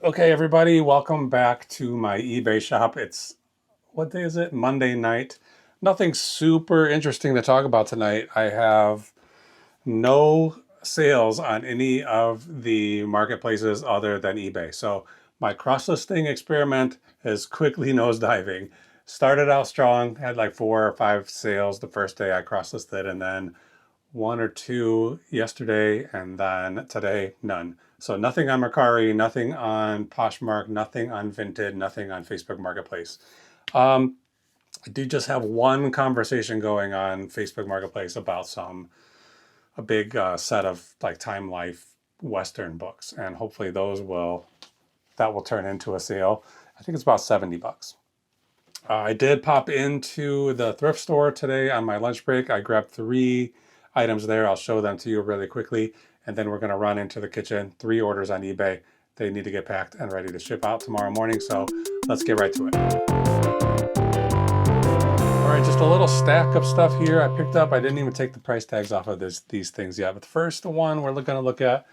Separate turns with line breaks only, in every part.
Okay, everybody, welcome back to my eBay shop. It's, what day is it? Monday night. Nothing super interesting to talk about tonight. I have no sales on any of the marketplaces other than eBay. So my cross-listing experiment is quickly nosediving. Started out strong, had like 4 or 5 sales the first day I cross-listed, and then 1 or 2 yesterday, and then today, none. So nothing on Mercari, nothing on Poshmark, nothing on Vinted, nothing on Facebook Marketplace. I do just have one conversation going on Facebook Marketplace about a big set of like Time Life Western books, and hopefully that will turn into a sale. I think it's about $70. I did pop into the thrift store today on my lunch break. I grabbed 3 items there. I'll show them to you really quickly. And then we're going to run into the kitchen. 3 orders on eBay. They need to get packed and ready to ship out tomorrow morning. So let's get right to it. All right, just a little stack of stuff here I picked up. I didn't even take the price tags off of these things yet. But the first one we're going to look at,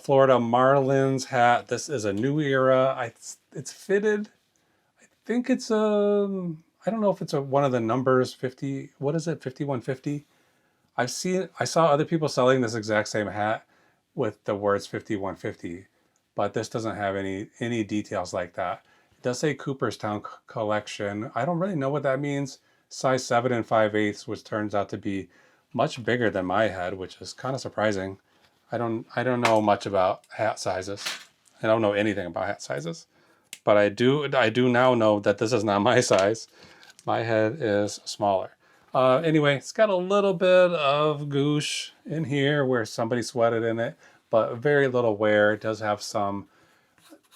Florida Marlins hat. This is a New Era. It's fitted. I think it's I don't know if it's one of the numbers 50. What is it? 5150. I saw other people selling this exact same hat with the words 5150, but this doesn't have any details like that. It does say Cooperstown Collection. I don't really know what that means. Size 7 and 5/8, which turns out to be much bigger than my head, which is kind of surprising. I don't know much about hat sizes. I don't know anything about hat sizes. But I do now know that this is not my size. My head is smaller. Anyway, it's got a little bit of goosh in here where somebody sweated in it, but very little wear. It does have some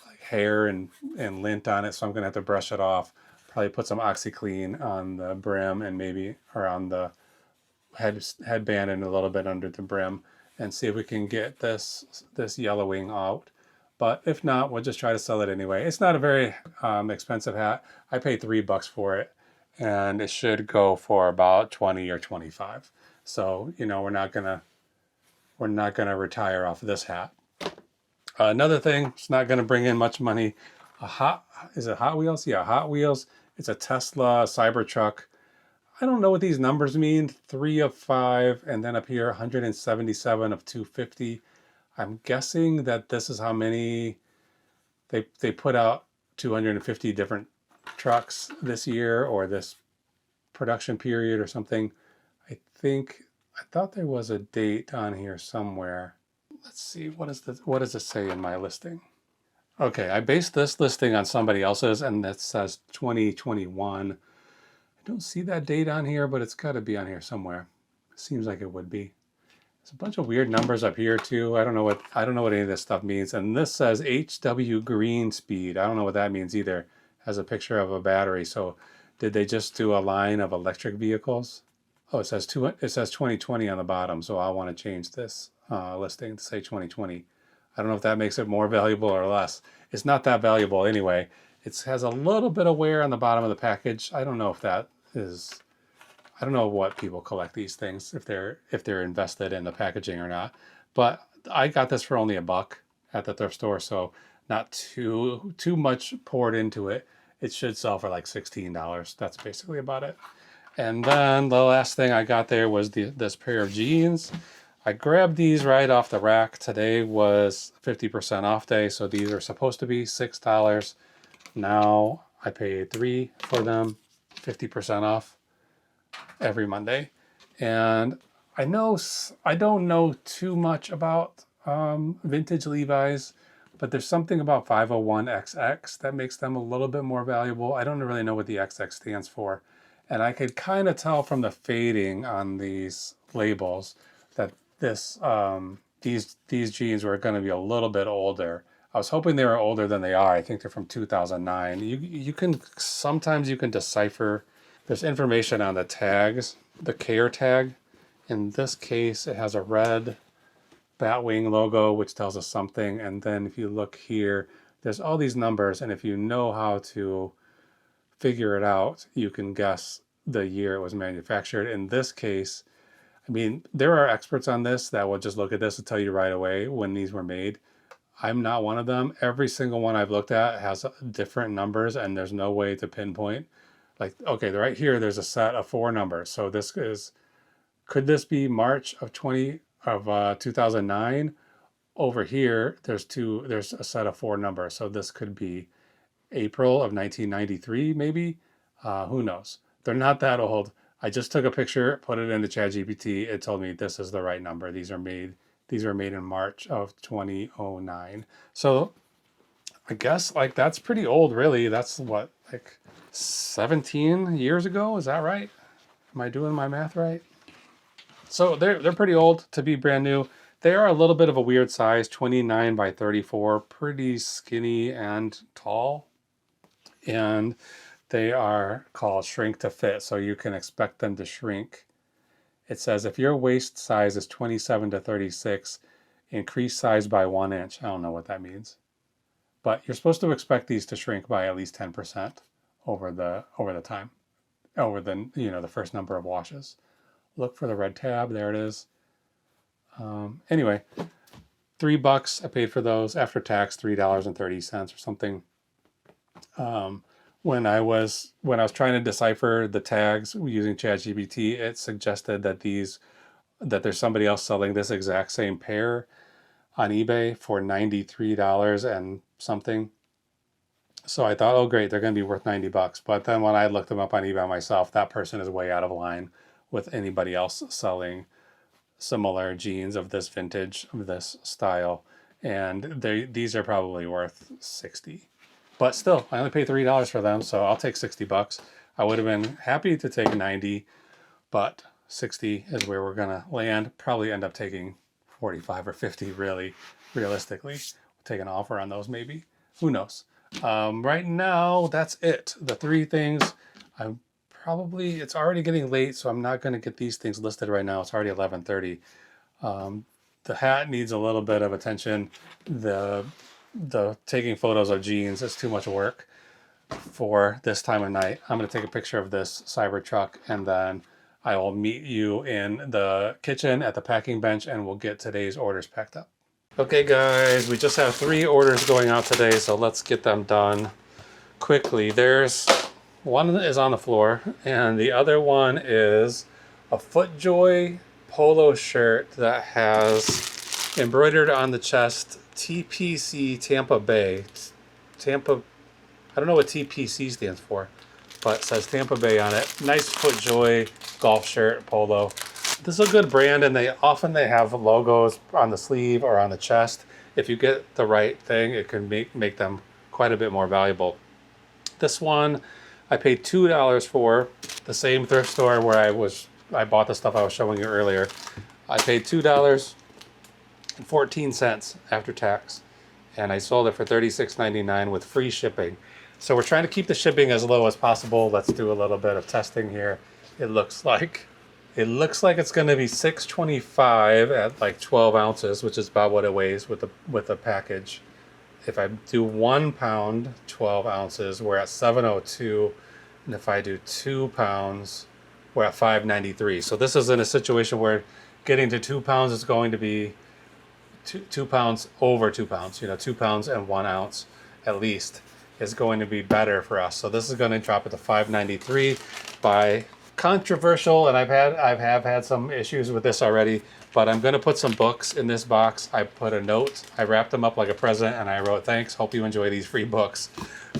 like hair and lint on it, so I'm gonna have to brush it off. Probably put some OxyClean on the brim and maybe around the headband and a little bit under the brim, and see if we can get this yellowing out. But if not, we'll just try to sell it anyway. It's not a very expensive hat. I paid $3 for it, and it should go for about 20 or 25. So we're not gonna retire off of this hat. Another thing, it's not gonna bring in much money. Is it Hot Wheels? Yeah, Hot Wheels. It's a Tesla Cybertruck. I don't know what these numbers mean. 3 of 5, and then up here 177 of 250. I'm guessing that this is how many they put out 250 different trucks this year or this production period or something. I thought there was a date on here somewhere. Let's see, what does it say in my listing? Okay, I based this listing on somebody else's and that says 2021. I don't see that date on here, but it's got to be on here somewhere. Seems like it would be. There's a bunch of weird numbers up here too. I don't know what any of this stuff means. And this says HW green speed. I don't know what that means either. It has a picture of a battery. So did they just do a line of electric vehicles? Oh, it says 2020 on the bottom. So I want to change this listing to say 2020. I don't know if that makes it more valuable or less. It's not that valuable anyway. It has a little bit of wear on the bottom of the package. I don't know if that is. I don't know what people collect these things, if they're invested in the packaging or not. But I got this for only $1 at the thrift store, so not too much poured into it. It should sell for like $16. That's basically about it. And then the last thing I got there was this pair of jeans. I grabbed these right off the rack. Today was 50% off day, so these are supposed to be $6. Now I paid $3 for them, 50% off every Monday. And I don't know too much about vintage Levi's, but there's something about 501XX that makes them a little bit more valuable. I don't really know what the XX stands for. And I could kind of tell from the fading on these labels that these jeans were going to be a little bit older. I was hoping they were older than they are. I think they're from 2009. Sometimes you can decipher. There's information on the tags, the care tag. In this case, it has a red Batwing logo, which tells us something. And then if you look here, there's all these numbers. And if you know how to figure it out, you can guess the year it was manufactured. In this case, I mean, there are experts on this that will just look at this and tell you right away when these were made. I'm not one of them. Every single one I've looked at has different numbers, and there's no way to pinpoint. Like, okay, right here, there's a set of 4 numbers. So this is, could this be March of 2009? Over here, there's a set of 4 numbers. So this could be April of 1993, maybe. Who knows? They're not that old. I just took a picture, put it into ChatGPT. It told me this is the right number. These are made in March of 2009. So I guess like that's pretty old, really. That's what, like 17 years ago? Is that right? Am I doing my math right? So they're pretty old to be brand new. They are a little bit of a weird size, 29 by 34, pretty skinny and tall. And they are called shrink to fit, so you can expect them to shrink. It says if your waist size is 27 to 36, increase size by 1 inch. I don't know what that means. But you're supposed to expect these to shrink by at least 10% over the time, over the the first number of washes. Look for the red tab. There it is. Anyway, $3 I paid for those after tax, $3.30 or something. When I was trying to decipher the tags using ChatGPT, it suggested that there's somebody else selling this exact same pair on eBay for $93 and something. So I thought, oh great, they're going to be worth $90. But then when I looked them up on eBay myself, that person is way out of line with anybody else selling similar jeans of this vintage, of this style, and these are probably worth $60. But still, I only paid $3 for them, so I'll take $60. I would have been happy to take 90, but 60 is where we're gonna land. Probably end up taking 45 or 50, really, realistically. We'll take an offer on those maybe. Who knows? Right now, that's it. The 3 things. It's already getting late, so I'm not gonna get these things listed right now. It's already 11:30. The hat needs a little bit of attention. The taking photos of jeans is too much work for this time of night. I'm going to take a picture of this Cybertruck, and then I will meet you in the kitchen at the packing bench, and we'll get today's orders packed up. Okay guys, we just have 3 orders going out today, so let's get them done quickly. There's one is on the floor, and the other one is a FootJoy polo shirt that has embroidered on the chest TPC Tampa Bay. Tampa, I don't know what TPC stands for, but it says Tampa Bay on it. Nice FootJoy golf shirt, polo. This is a good brand, and they have logos on the sleeve or on the chest. If you get the right thing, it can make them quite a bit more valuable. This one I paid $2 for, the same thrift store where I bought the stuff I was showing you earlier. I paid $2.14 after tax, and I sold it for $36.99 with free shipping. So we're trying to keep the shipping as low as possible. Let's do a little bit of testing here. It looks like it's going to be $6.25 at like 12 ounces, which is about what it weighs with the package. If I do 1 pound, 12 ounces, we're at $7.02, and if I do 2 pounds, we're at $5.93. So this is in a situation where getting to 2 pounds is going to be 2 pounds over 2 pounds. 2 pounds and 1 ounce at least is going to be better for us. So this is going to drop it to $5.93 by controversial, and I've had some issues with this already, but I'm going to put some books in this box. I put a note, I wrapped them up like a present, and I wrote, thanks, hope you enjoy these free books.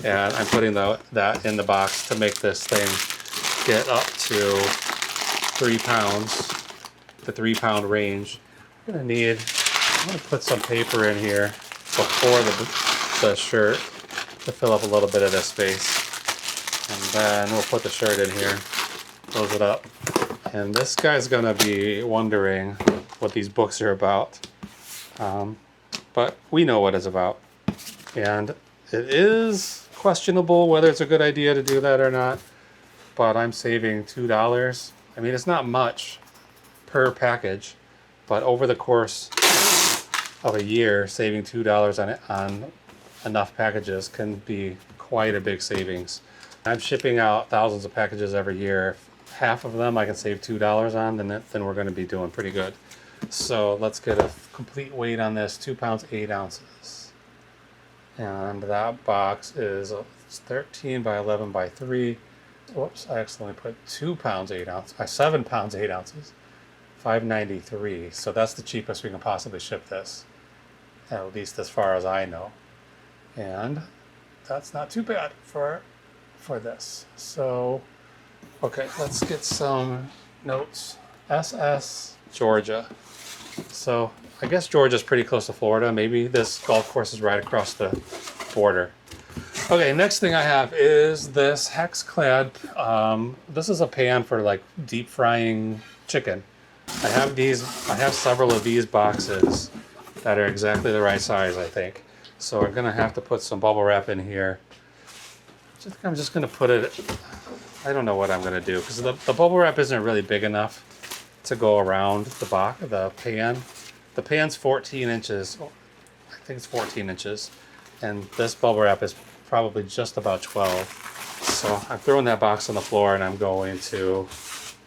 And I'm putting that in the box to make this thing get up to 3 pounds, the 3 pound range. I'm going to put some paper in here before the shirt to fill up a little bit of this space. And then we'll put the shirt in here, close it up. And this guy's gonna be wondering what these books are about. But we know what it's about. And it is questionable whether it's a good idea to do that or not, but I'm saving $2. I mean, it's not much per package, but over the course of a year, saving $2 on enough packages can be quite a big savings. I'm shipping out thousands of packages every year. If half of them I can save $2 on, then we're going to be doing pretty good. So let's get a complete weight on this. 2 pounds 8 ounces. And that box is 13 by 11 by 3. Whoops, I accidentally put 2 pounds 8 ounces, 7 pounds 8 ounces, $5.93. So that's the cheapest we can possibly ship this, at least as far as I know. And that's not too bad for this. So, okay, let's get some notes. SS, Georgia. So I guess Georgia's pretty close to Florida. Maybe this golf course is right across the border. Okay, next thing I have is this HexClad. This is a pan for like deep frying chicken. I have several of these boxes that are exactly the right size, I think. So we're gonna have to put some bubble wrap in here. I'm just gonna put it, I don't know what I'm gonna do, because the bubble wrap isn't really big enough to go around the pan. The pan's 14 inches. I think it's 14 inches. And this bubble wrap is probably just about 12. So I'm throwing that box on the floor and I'm going to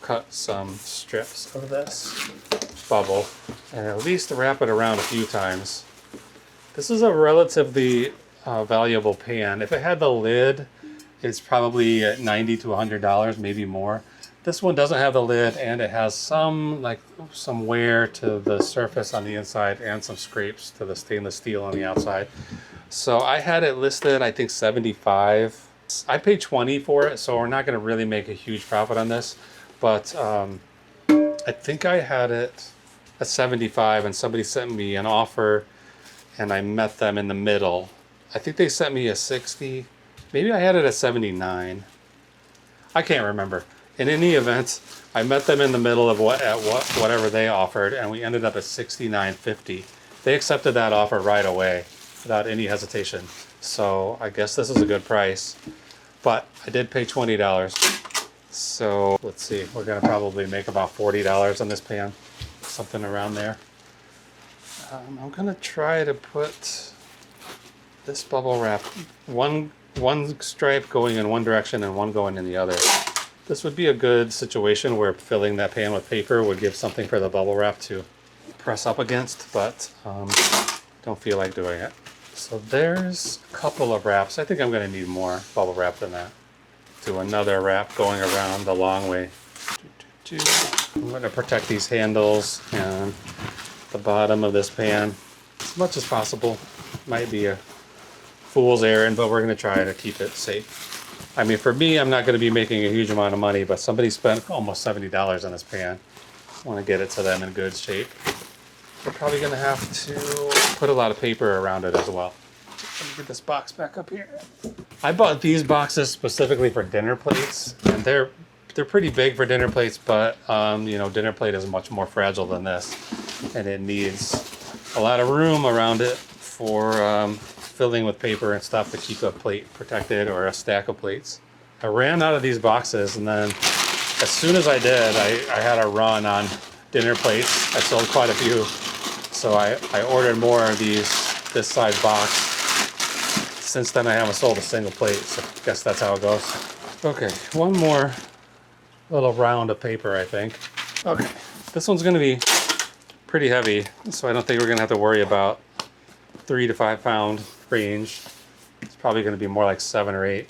cut some strips of this bubble and at least wrap it around a few times. This is a relatively valuable pan. If it had the lid, it's probably at $90 to $100, maybe more. This one doesn't have the lid, and it has some wear to the surface on the inside and some scrapes to the stainless steel on the outside. So I had it listed, I think $75. I paid $20 for it, so we're not going to really make a huge profit on this. But I think I had it at $75, and somebody sent me an offer, and I met them in the middle. I think they sent me a $60. Maybe I had it at $79. I can't remember. In any event, I met them in the middle of whatever they offered, and we ended up at $69.50. They accepted that offer right away without any hesitation. So I guess this is a good price, but I did pay $20. So let's see, we're gonna probably make about $40 on this pan, something around there. I'm gonna try to put this bubble wrap, one stripe going in one direction and one going in the other. This would be a good situation where filling that pan with paper would give something for the bubble wrap to press up against, but don't feel like doing it. So there's a couple of wraps. I think I'm going to need more bubble wrap than that. Do another wrap going around the long way. I'm going to protect these handles and the bottom of this pan as much as possible. Might be a fool's errand, but we're going to try to keep it safe. I mean, for me, I'm not going to be making a huge amount of money, but somebody spent almost $70 on this pan. I want to get it to them in good shape. We're probably going to have to put a lot of paper around it as well. Let me get this box back up here. I bought these boxes specifically for dinner plates, and they're pretty big for dinner plates, but you know, dinner plate is much more fragile than this, and it needs a lot of room around it for filling with paper and stuff to keep a plate protected or a stack of plates. I ran out of these boxes, and then as soon as I did, I had a run on dinner plates. I sold quite a few, so I ordered more of this size box. Since then I haven't sold a single plate, so I guess that's how it goes. Okay, one more little round of paper, I think. Okay, this one's gonna be pretty heavy, so I don't think we're gonna have to worry about 3 to 5 pound range. It's probably going to be more like 7 or 8.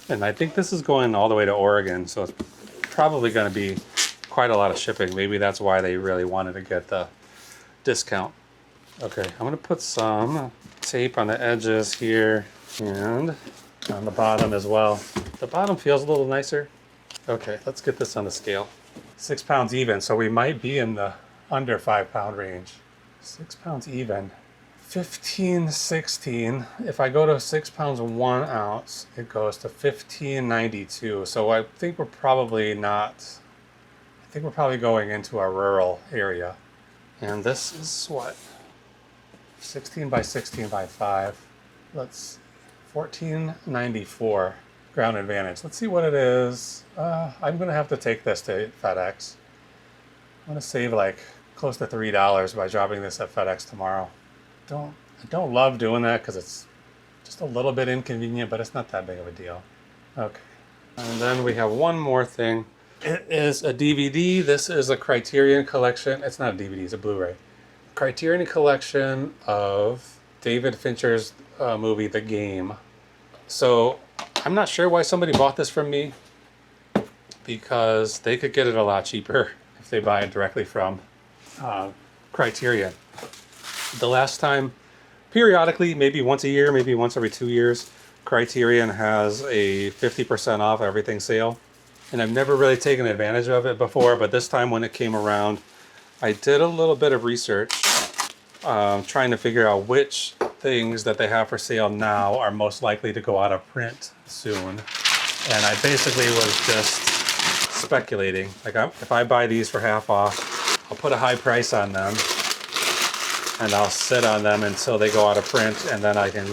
And I think this is going all the way to Oregon, so it's probably going to be quite a lot of shipping. Maybe that's why they really wanted to get the discount. Okay, I'm going to put some tape on the edges here and on the bottom as well. The bottom feels a little nicer. Okay, let's get this on the scale. 6 pounds even, so we might be in the under 5 pound range. 6 pounds even. 15.16. If I go to 6 pounds 1 ounce, it goes to 15.92. So I think we're probably not. I think we're probably going into a rural area. And this is what? 16 by 16 by 5. Let's 14.94 ground advantage. Let's see what it is. I'm gonna have to take this to FedEx. I'm gonna save like close to $3 by dropping this at FedEx tomorrow. I don't love doing that because it's just a little bit inconvenient, but it's not that big of a deal. Okay, and then we have one more thing. It is a DVD. This is a Criterion Collection. It's not a DVD, it's a Blu-ray. Criterion Collection of David Fincher's movie, The Game. So I'm not sure why somebody bought this from me, because they could get it a lot cheaper if they buy it directly from Criterion. The last time, periodically, maybe once a year, maybe once every 2 years, Criterion has a 50% off everything sale. And I've never really taken advantage of it before, but this time when it came around, I did a little bit of research, trying to figure out which things that they have for sale now are most likely to go out of print soon. And I basically was just speculating. Like, if I buy these for half off, I'll put a high price on them and I'll sit on them until they go out of print, and then I can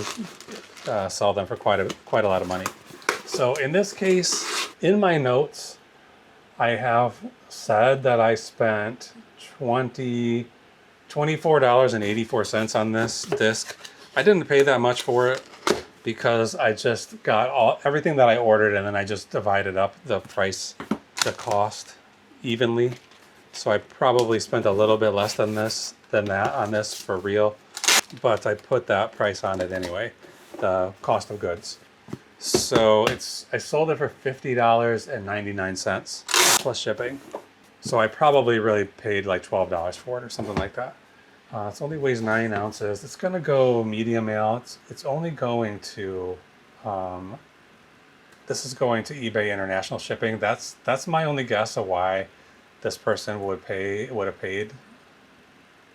sell them for quite a lot of money. So in this case, in my notes, I have said that I spent $24.84 on this disc. I didn't pay that much for it because I just got everything that I ordered, and then I just divided up the cost evenly. So I probably spent a little bit less than that on this for real, but I put that price on it anyway, the cost of goods. So I sold it for $50.99 plus shipping. So I probably really paid like $12 for it or something like that. It only weighs 9 ounces. It's gonna go medium mail. It's only going to, this is going to eBay international shipping. That's my only guess of why this person would have paid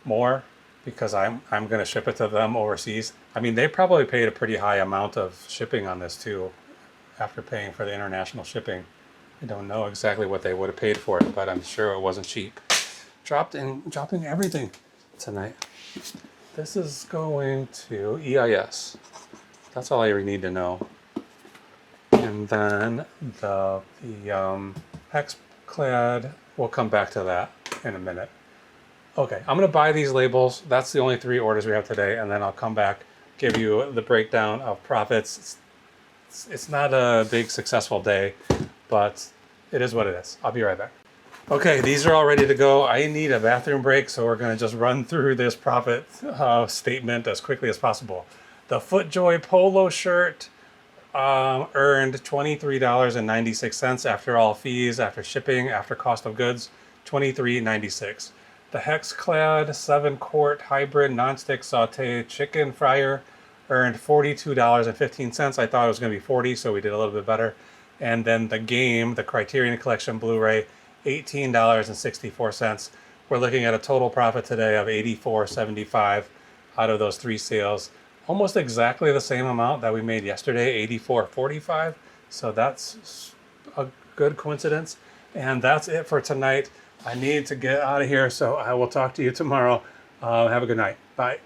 more, because I'm gonna ship it to them overseas. I mean, they probably paid a pretty high amount of shipping on this too, after paying for the international shipping. I don't know exactly what they would have paid for it, but I'm sure it wasn't cheap. Dropping everything tonight. This is going to EIS. That's all I really need to know. And then the HexClad, we'll come back to that in a minute. Okay, I'm gonna buy these labels. That's the only 3 orders we have today, and then I'll come back, give you the breakdown of profits. It's not a big successful day, but it is what it is. I'll be right back. Okay, these are all ready to go. I need a bathroom break, so we're gonna just run through this profit statement as quickly as possible. The FootJoy polo shirt earned $23.96 after all fees, after shipping, after cost of goods, $23.96. The HexClad 7-quart hybrid nonstick saute chicken fryer earned $42.15. I thought it was going to be $40, so we did a little bit better. And then the Game, the Criterion Collection Blu-ray, $18.64. We're looking at a total profit today of $84.75 out of those 3 sales. Almost exactly the same amount that we made yesterday, $84.45. So that's a good coincidence. And that's it for tonight. I need to get out of here, so I will talk to you tomorrow. Have a good night. Bye.